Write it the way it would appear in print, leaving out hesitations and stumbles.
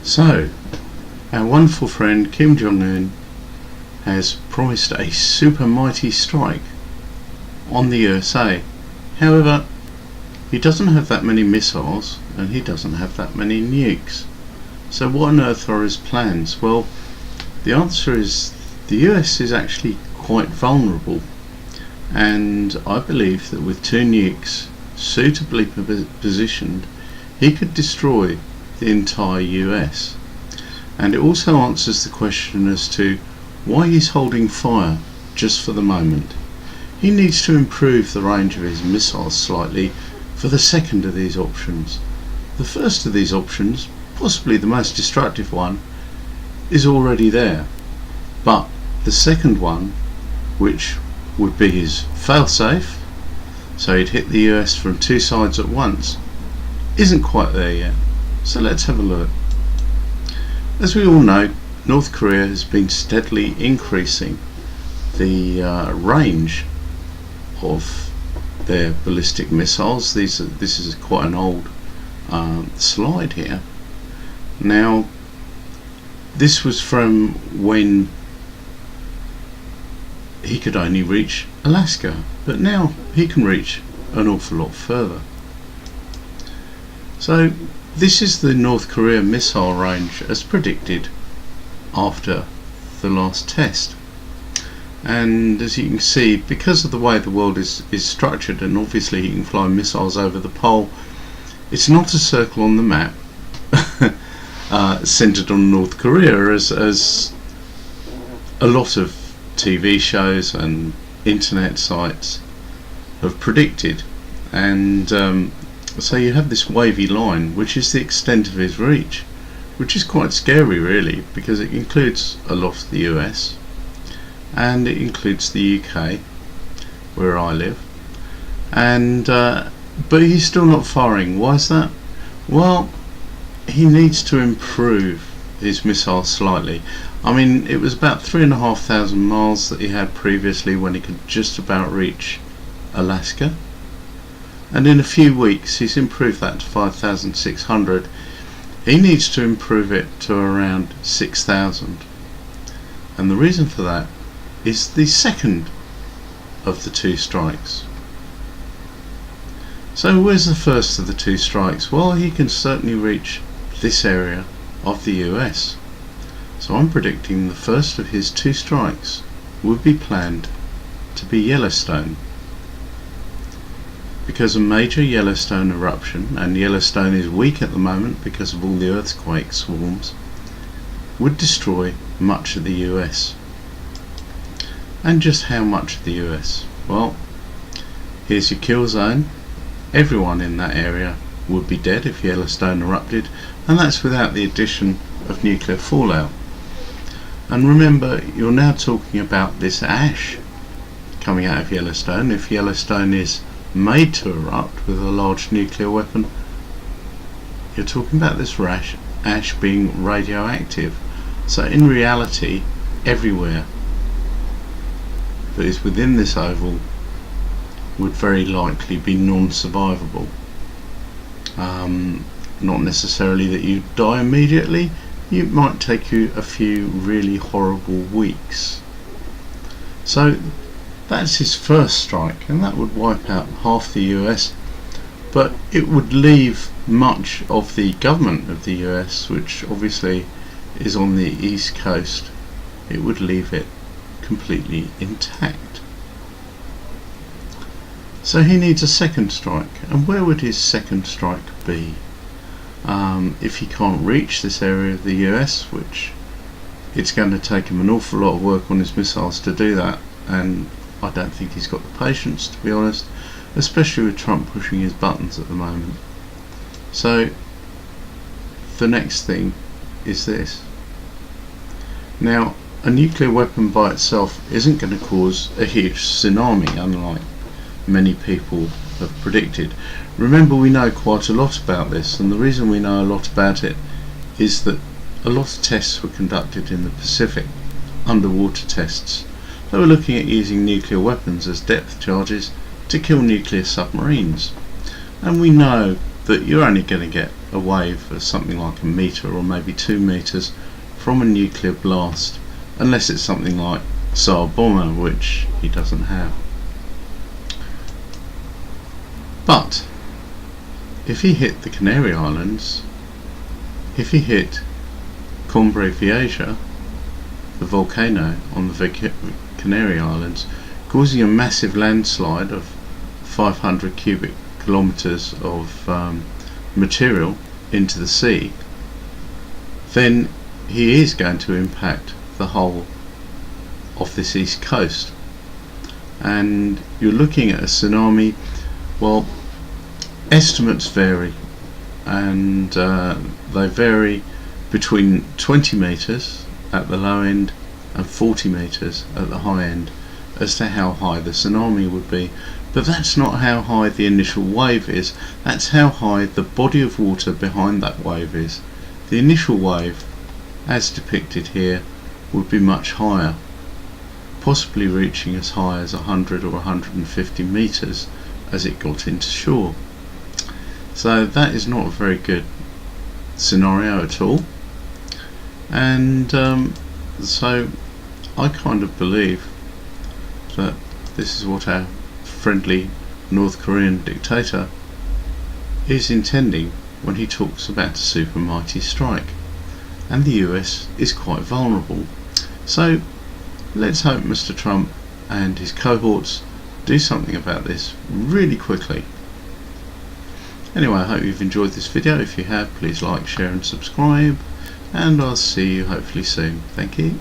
So, our wonderful friend Kim Jong Un has promised a super mighty strike on the USA. However, he doesn't have that many missiles and he doesn't have that many nukes. So what on earth are his plans? Well, the answer is the US is actually quite vulnerable, and I believe that with 2 nukes suitably positioned, he could destroy the entire US. And it also answers the question as to why he's holding fire just for the moment. He needs to improve the range of his missiles slightly for the second of these options. The first of these options, possibly the most destructive one, is already there, but the second one, which would be his failsafe, so he'd hit the US from 2 sides at once, isn't quite there yet. So let's have a look. As we all know, North Korea has been steadily increasing the range of their ballistic missiles. This is quite an old slide here. Now, this was from when he could only reach Alaska, but now he can reach an awful lot further. So this is the North Korea missile range as predicted after the last test. And as you can see, because of the way the world is structured, and obviously he can fly missiles over the pole, it's not a circle on the map centered on North Korea as a lot of TV shows and internet sites have predicted. And so you have this wavy line, which is the extent of his reach, which is quite scary really, because it includes a lot of the US and it includes the UK, where I live, and but he's still not firing. Why is that? Well, he needs to improve his missile slightly. I mean, it was about 3,500 miles that he had previously when he could just about reach Alaska, and in a few weeks he's improved that to 5,600. He needs to improve it to around 6,000, and the reason for that is the second of the 2 strikes. So where's the first of the 2 strikes? Well, he can certainly reach this area of the US. So I'm predicting the first of his 2 strikes would be planned to be Yellowstone, because a major Yellowstone eruption, and Yellowstone is weak at the moment because of all the earthquake swarms, would destroy much of the US. And just how much of the US? Well, here's your kill zone. Everyone in that area would be dead if Yellowstone erupted, and that's without the addition of nuclear fallout. And remember, you're now talking about this ash coming out of Yellowstone. If Yellowstone is made to erupt with a large nuclear weapon, you're talking about this ash being radioactive. So in reality, everywhere that is within this oval would very likely be non-survivable. Not necessarily that you die immediately, it might take you a few really horrible weeks. So that's his first strike, and that would wipe out half the US, but it would leave much of the government of the US, which obviously is on the east coast, it would leave it completely intact. So he needs a second strike, and where would his second strike be? If he can't reach this area of the US, which it's going to take him an awful lot of work on his missiles to do that, and I don't think he's got the patience, to be honest, especially with Trump pushing his buttons at the moment. So the next thing is this. Now, a nuclear weapon by itself isn't going to cause a huge tsunami, unlike many people have predicted. Remember, we know quite a lot about this, and the reason we know a lot about it is that a lot of tests were conducted in the Pacific, underwater tests. They were looking at using nuclear weapons as depth charges to kill nuclear submarines. And we know that you're only going to get a wave of something like a metre or maybe 2 metres from a nuclear blast, unless it's something like Tsar Bomber, which he doesn't have. But if he hit the Canary Islands, if he hit Cumbre Vieja, the volcano on the Canary Islands, causing a massive landslide of 500 cubic kilometres of material into the sea, then he is going to impact the whole of this east coast, and you're looking at a tsunami. Well, estimates vary, and they vary between 20 metres at the low end and 40 metres at the high end as to how high the tsunami would be. But that's not how high the initial wave is, that's how high the body of water behind that wave is. The initial wave, as depicted here, would be much higher, possibly reaching as high as 100 or 150 metres as it got into shore. So that is not a very good scenario at all, and so I kind of believe that this is what our friendly North Korean dictator is intending when he talks about a super mighty strike, and the US is quite vulnerable. So let's hope Mr. Trump and his cohorts do something about this really quickly. Anyway, I hope you've enjoyed this video. If you have, please like, share and subscribe, and I'll see you hopefully soon. Thank you.